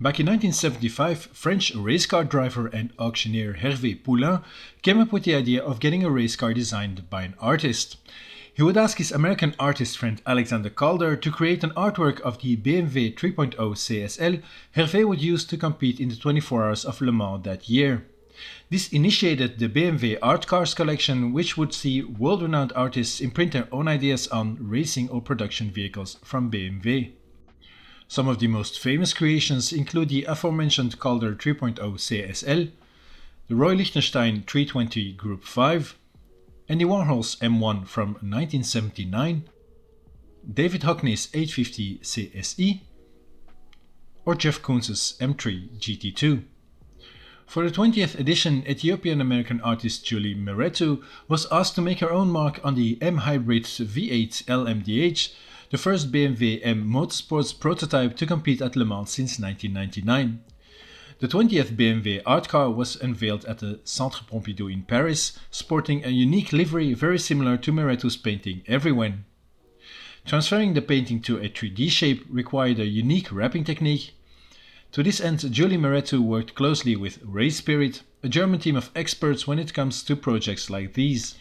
Back in 1975, French race car driver and auctioneer Hervé Poulain came up with the idea of getting a race car designed by an artist. He would ask his American artist friend Alexander Calder to create an artwork of the BMW 3.0 CSL Hervé would use to compete in the 24 Hours of Le Mans that year. This initiated the BMW Art Car Collection, which would see world-renowned artists imprint their own ideas on racing or production vehicles from BMW. Some of the most famous creations include the aforementioned Calder 3.0 CSL, the Roy Lichtenstein 320 Group 5, and the Warhol's M1 from 1979, David Hockney's 850 CSE, or Jeff Koons's M3 GT2. For the 20th edition, Ethiopian-American artist Julie Mehretu was asked to make her own mark on the M Hybrid V8 LMDh, the first BMW M Motorsports prototype to compete at Le Mans since 1999. The 20th BMW Art Car was unveiled at the Centre Pompidou in Paris, sporting a unique livery very similar to Mehretu's painting Everyone. Transferring the painting to a 3D shape required a unique wrapping technique. To this end, Julie Mehretu worked closely with Race Spirit, a German team of experts when it comes to projects like these.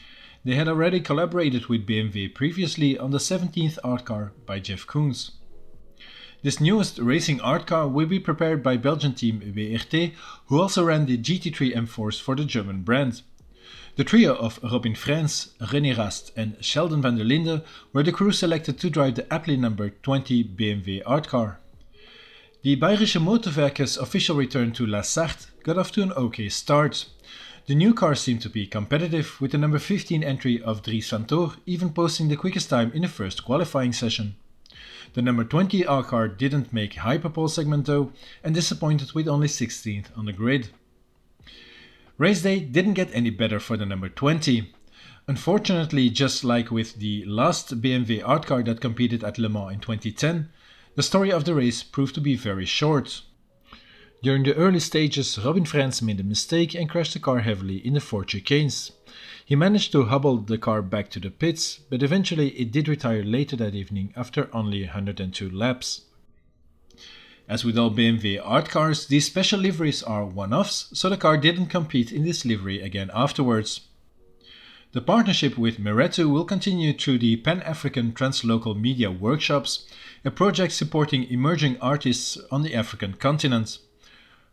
They had already collaborated with BMW previously on the 17th art car by Jeff Koons. This newest racing art car will be prepared by Belgian team WRT, who also ran the GT3 M4s for the German brand. The trio of Robin Frijns, René Rast and Sheldon van der Linde were the crew selected to drive the aptly numbered 20 BMW art car. The Bayerische Motorwerk's official return to La Sarthe got off to an okay start. The new car seemed to be competitive, with the number 15 entry of Dries van Toor even posting the quickest time in the first qualifying session. The number 20 R car didn't make Hyperpole segment though, and disappointed with only 16th on the grid. Race day didn't get any better for the number 20. Unfortunately, just like with the last BMW art car that competed at Le Mans in 2010, the story of the race proved to be very short. During the early stages, Robin Frijns made a mistake and crashed the car heavily in the 4 chicanes. He managed to hobble the car back to the pits, but eventually it did retire later that evening after only 102 laps. As with all BMW art cars, these special liveries are one-offs, so the car didn't compete in this livery again afterwards. The partnership with Mehretu will continue through the Pan-African Translocal Media Workshops, a project supporting emerging artists on the African continent.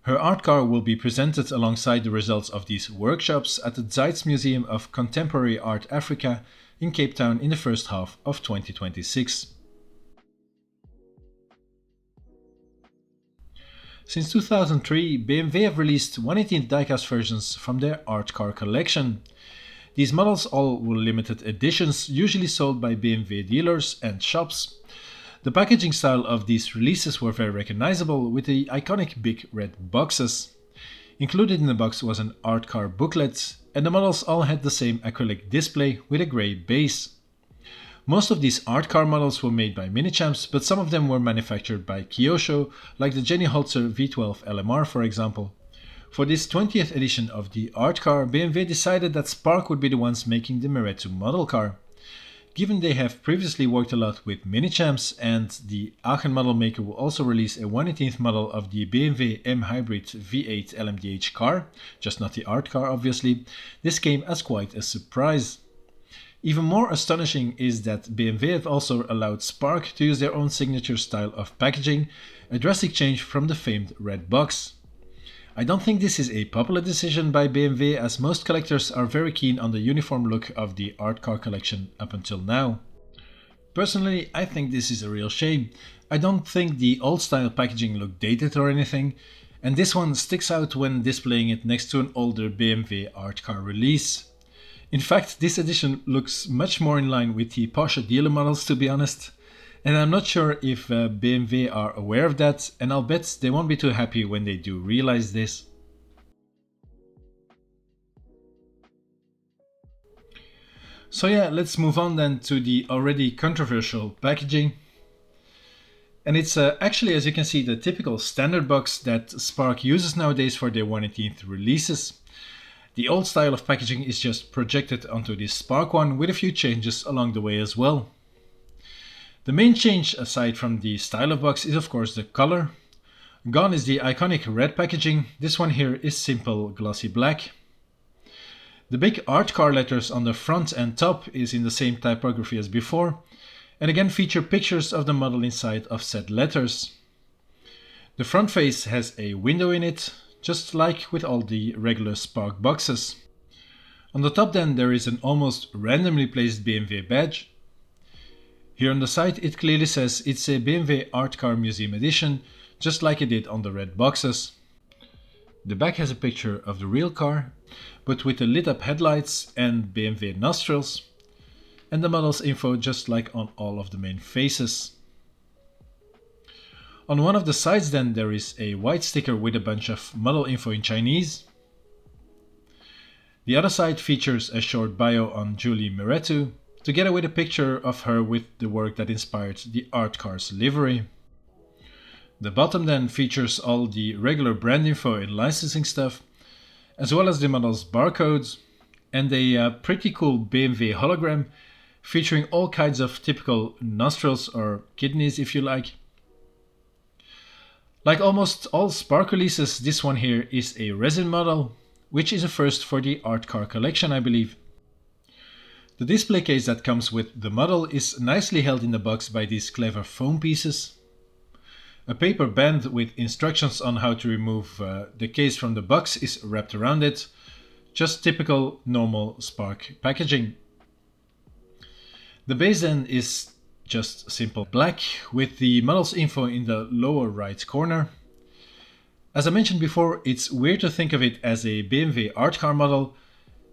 Her art car will be presented alongside the results of these workshops at the Zeitz Museum of Contemporary Art Africa in Cape Town in the first half of 2026. Since 2003, BMW have released 1/18 diecast versions from their art car collection. These models all were limited editions, usually sold by BMW dealers and shops. The packaging style of these releases were very recognizable, with the iconic big red boxes. Included in the box was an art car booklet, and the models all had the same acrylic display with a grey base. Most of these art car models were made by Minichamps, but some of them were manufactured by Kyosho, like the Jenny Holzer V12 LMR for example. For this 20th edition of the art car, BMW decided that Spark would be the ones making the Mehretu model car. Given they have previously worked a lot with Minichamps and the Aachen model maker will also release a 1/18th model of the BMW M Hybrid V8 LMDh car, just not the art car obviously, this came as quite a surprise. Even more astonishing is that BMW have also allowed Spark to use their own signature style of packaging, a drastic change from the famed red box. I don't think this is a popular decision by BMW, as most collectors are very keen on the uniform look of the art car collection up until now. Personally, I think this is a real shame. I don't think the old style packaging looked dated or anything, and this one sticks out when displaying it next to an older BMW art car release. In fact, this edition looks much more in line with the Porsche dealer models, to be honest. And I'm not sure if BMW are aware of that, and I'll bet they won't be too happy when they do realize this. So yeah, let's move on then to the already controversial packaging. And it's actually, as you can see, the typical standard box that Spark uses nowadays for their 1/18th releases. The old style of packaging is just projected onto this Spark one with a few changes along the way as well. The main change aside from the style of box is of course the color. Gone is the iconic red packaging. This one here is simple glossy black. The big art car letters on the front and top is in the same typography as before, and again feature pictures of the model inside of said letters. The front face has a window in it, just like with all the regular Spark boxes. On the top then there is an almost randomly placed BMW badge. Here on the side it clearly says it's a BMW Art Car Museum edition, just like it did on the red boxes. The back has a picture of the real car, but with the lit up headlights and BMW nostrils, and the model's info just like on all of the main faces. On one of the sides then there is a white sticker with a bunch of model info in Chinese. The other side features a short bio on Julie Mehretu, together with a picture of her with the work that inspired the art car's livery. The bottom then features all the regular brand info and licensing stuff, as well as the model's barcodes, and a pretty cool BMW hologram featuring all kinds of typical nostrils or kidneys if you like. Like almost all Spark releases, this one here is a resin model, which is a first for the Art Car Collection, I believe. The display case that comes with the model is nicely held in the box by these clever foam pieces. A paper band with instructions on how to remove the case from the box is wrapped around it. Just typical normal Spark packaging. The base then is just simple black with the model's info in the lower right corner. As I mentioned before, it's weird to think of it as a BMW art car model.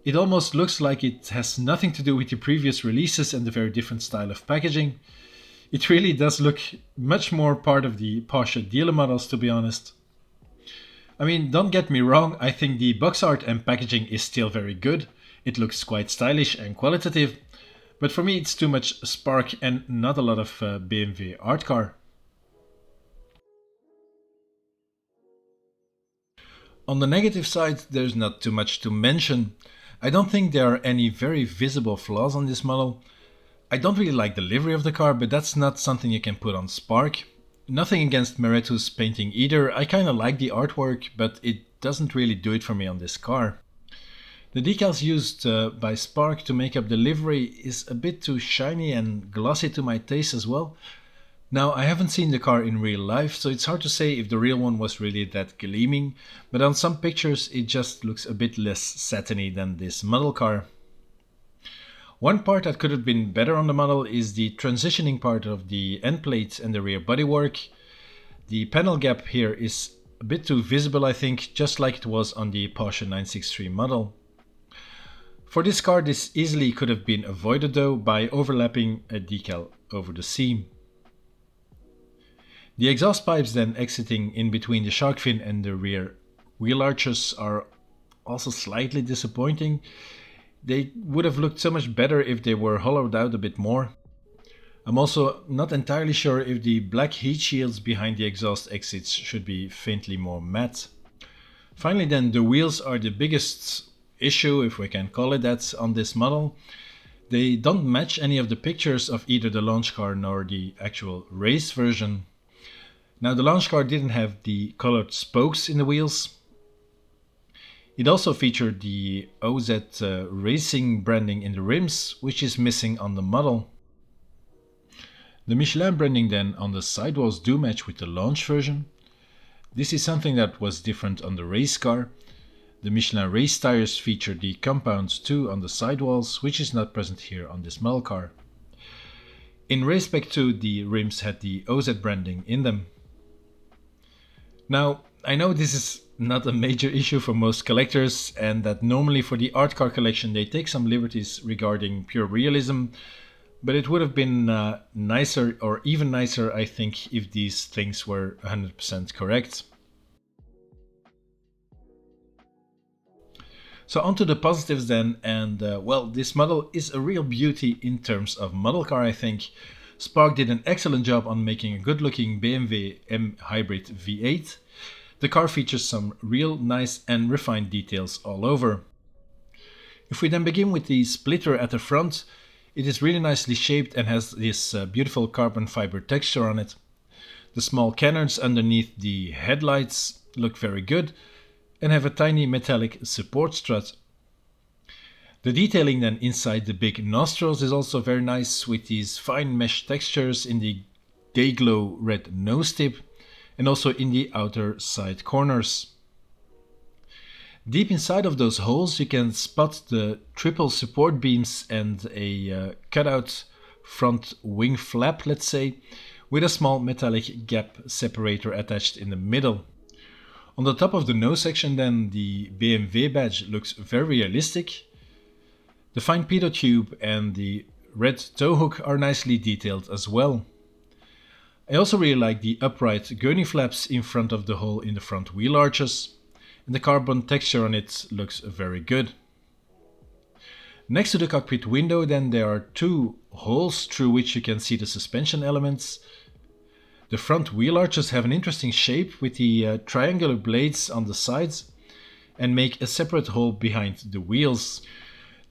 It almost looks like it has nothing to do with the previous releases and the very different style of packaging. It really does look much more part of the Porsche dealer models, to be honest. I mean, don't get me wrong, I think the box art and packaging is still very good. It looks quite stylish and qualitative, but for me it's too much Spark and not a lot of BMW art car. On the negative side, there's not too much to mention. I don't think there are any very visible flaws on this model. I don't really like the livery of the car, but that's not something you can put on Spark. Nothing against Mehretu's painting either. I kinda like the artwork, but it doesn't really do it for me on this car. The decals used by Spark to make up the livery is a bit too shiny and glossy to my taste as well. Now, I haven't seen the car in real life, so it's hard to say if the real one was really that gleaming, but on some pictures it just looks a bit less satiny than this model car. One part that could have been better on the model is the transitioning part of the end plate and the rear bodywork. The panel gap here is a bit too visible, I think, just like it was on the Porsche 963 model. For this car, this easily could have been avoided though by overlapping a decal over the seam. The exhaust pipes then exiting in between the shark fin and the rear wheel arches are also slightly disappointing. They would have looked so much better if they were hollowed out a bit more. I'm also not entirely sure if the black heat shields behind the exhaust exits should be faintly more matte. Finally then, the wheels are the biggest issue, if we can call it that, on this model. They don't match any of the pictures of either the launch car nor the actual race version. Now, the launch car didn't have the colored spokes in the wheels. It also featured the OZ Racing branding in the rims, which is missing on the model. The Michelin branding then on the sidewalls do match with the launch version. This is something that was different on the race car. The Michelin race tires feature the compounds too on the sidewalls, which is not present here on this model car. In Race Spec 2, the rims had the OZ branding in them. Now, I know this is not a major issue for most collectors, and that normally for the Art Car Collection they take some liberties regarding pure realism, but it would have been nicer, or even nicer I think, if these things were 100% correct. So onto the positives then, and well, this model is a real beauty in terms of model car, I think. Spark did an excellent job on making a good looking BMW M Hybrid V8. The car features some real nice and refined details all over. If we then begin with the splitter at the front, it is really nicely shaped and has this beautiful carbon fiber texture on it. The small cannons underneath the headlights look very good and have a tiny metallic support strut. The detailing then inside the big nostrils is also very nice, with these fine mesh textures in the day glow red nose tip and also in the outer side corners. Deep inside of those holes you can spot the triple support beams and a cutout front wing flap, let's say, with a small metallic gap separator attached in the middle. On the top of the nose section then, the BMW badge looks very realistic. The fine pitot tube and the red tow hook are nicely detailed as well. I also really like the upright gurney flaps in front of the hole in the front wheel arches, and the carbon texture on it looks very good. Next to the cockpit window then there are two holes through which you can see the suspension elements. The front wheel arches have an interesting shape with the triangular blades on the sides and make a separate hole behind the wheels.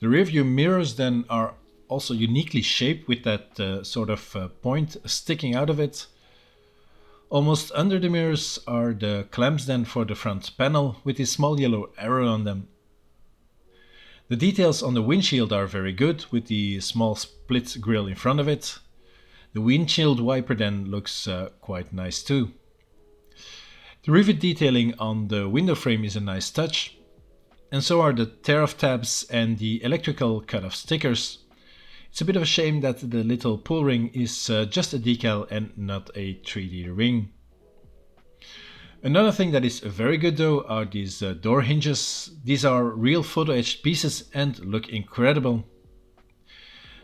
The rearview mirrors then are also uniquely shaped with that sort of point sticking out of it. Almost under the mirrors are the clamps then for the front panel with this small yellow arrow on them. The details on the windshield are very good with the small split grille in front of it. The windshield wiper then looks quite nice too. The rivet detailing on the window frame is a nice touch, and so are the tear-off tabs and the electrical cut-off stickers. It's a bit of a shame that the little pull ring is just a decal and not a 3D ring. Another thing that is very good though are these door hinges. These are real photo etched pieces and look incredible.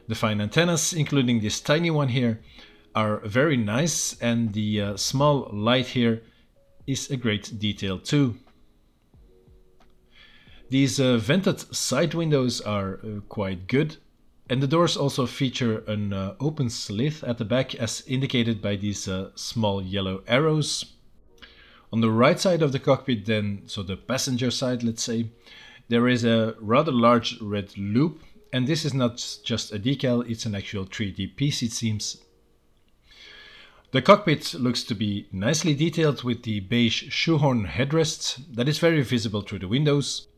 The fine antennas, including this tiny one here, are very nice, and the small light here is a great detail too. These vented side windows are quite good, and the doors also feature an open slit at the back as indicated by these small yellow arrows. On the right side of the cockpit then, so the passenger side let's say, there is a rather large red loop, and this is not just a decal, it's an actual 3D piece it seems. The cockpit looks to be nicely detailed with the beige shoehorn headrests that is very visible through the windows.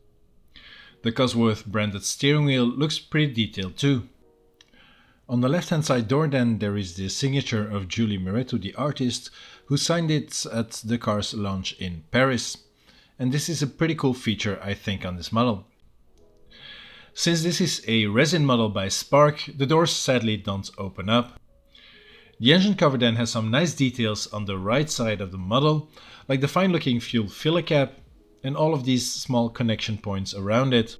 The Cosworth branded steering wheel looks pretty detailed too. On the left hand side door then there is the signature of Julie Mehretu, the artist, who signed it at the car's launch in Paris. And this is a pretty cool feature I think on this model. Since this is a resin model by Spark, the doors sadly don't open up. The engine cover then has some nice details on the right side of the model, like the fine looking fuel filler cap and all of these small connection points around it.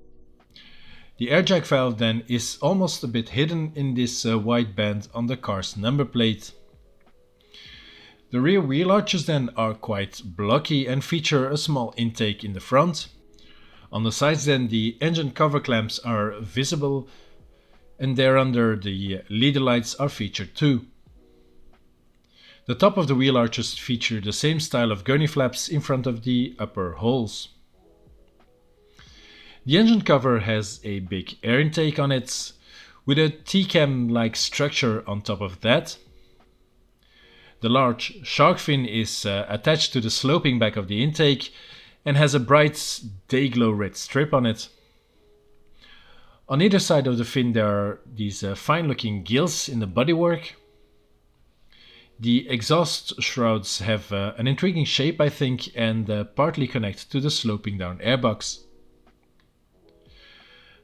The air jack valve then is almost a bit hidden in this white band on the car's number plate. The rear wheel arches then are quite blocky and feature a small intake in the front. On the sides then the engine cover clamps are visible, and thereunder the leader lights are featured too. The top of the wheel arches feature the same style of gurney flaps in front of the upper holes. The engine cover has a big air intake on it, with a T-cam-like structure on top of that. The large shark fin is attached to the sloping back of the intake and has a bright day-glow red strip on it. On either side of the fin there are these fine-looking gills in the bodywork. The exhaust shrouds have an intriguing shape I think, and partly connect to the sloping down airbox.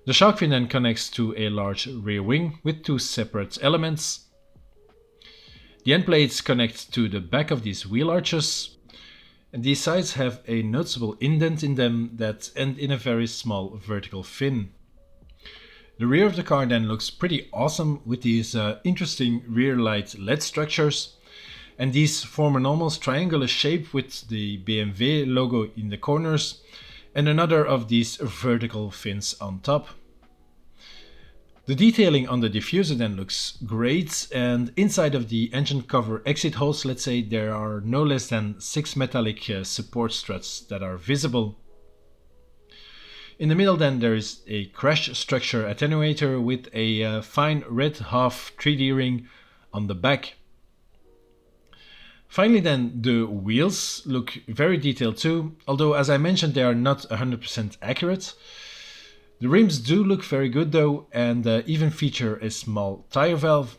The shark fin then connects to a large rear wing with two separate elements. The end plates connect to the back of these wheel arches, and these sides have a noticeable indent in them that end in a very small vertical fin. The rear of the car then looks pretty awesome with these interesting rear light LED structures, and these form an almost triangular shape with the BMW logo in the corners and another of these vertical fins on top. The detailing on the diffuser then looks great, and inside of the engine cover exit holes, let's say, there are no less than 6 metallic support struts that are visible. In the middle then there is a crash structure attenuator with a fine red half 3D ring on the back. Finally then, the wheels look very detailed too, although as I mentioned they are not 100% accurate. The rims do look very good though, and even feature a small tire valve.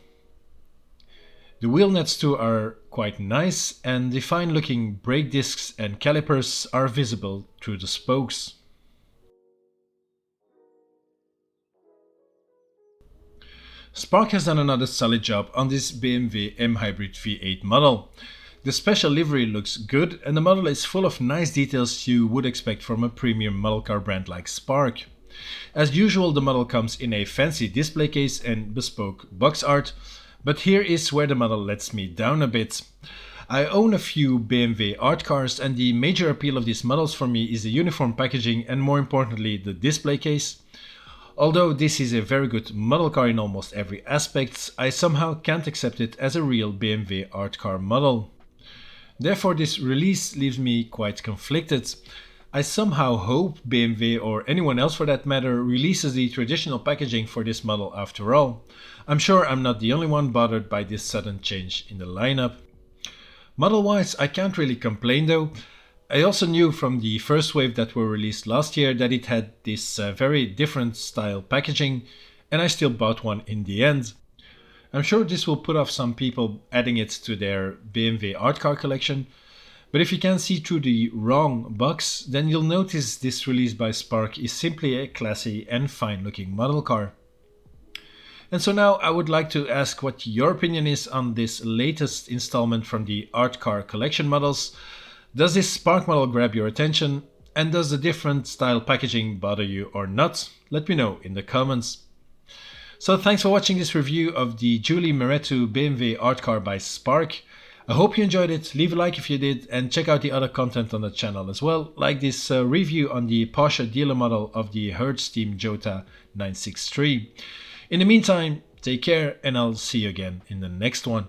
The wheel nuts too are quite nice, and the fine looking brake discs and calipers are visible through the spokes. Spark has done another solid job on this BMW M Hybrid V8 model. The special livery looks good, and the model is full of nice details you would expect from a premium model car brand like Spark. As usual, the model comes in a fancy display case and bespoke box art, but here is where the model lets me down a bit. I own a few BMW art cars, and the major appeal of these models for me is the uniform packaging and, more importantly, the display case. Although this is a very good model car in almost every aspect, I somehow can't accept it as a real BMW art car model. Therefore, this release leaves me quite conflicted. I somehow hope BMW, or anyone else for that matter, releases the traditional packaging for this model after all. I'm sure I'm not the only one bothered by this sudden change in the lineup. Model-wise, I can't really complain though. I also knew from the first wave that were released last year that it had this very different style packaging, and I still bought one in the end. I'm sure this will put off some people adding it to their BMW Art Car Collection, but if you can see through the wrong box, then you'll notice this release by Spark is simply a classy and fine looking model car. And so now I would like to ask what your opinion is on this latest installment from the Art Car Collection models. Does this Spark model grab your attention? And does the different style packaging bother you or not? Let me know in the comments. So thanks for watching this review of the Julie Mehretu BMW Art Car by Spark. I hope you enjoyed it. Leave a like if you did, and check out the other content on the channel as well, like this review on the Porsche dealer model of the Hertz Team Jota 963. In the meantime, take care, and I'll see you again in the next one.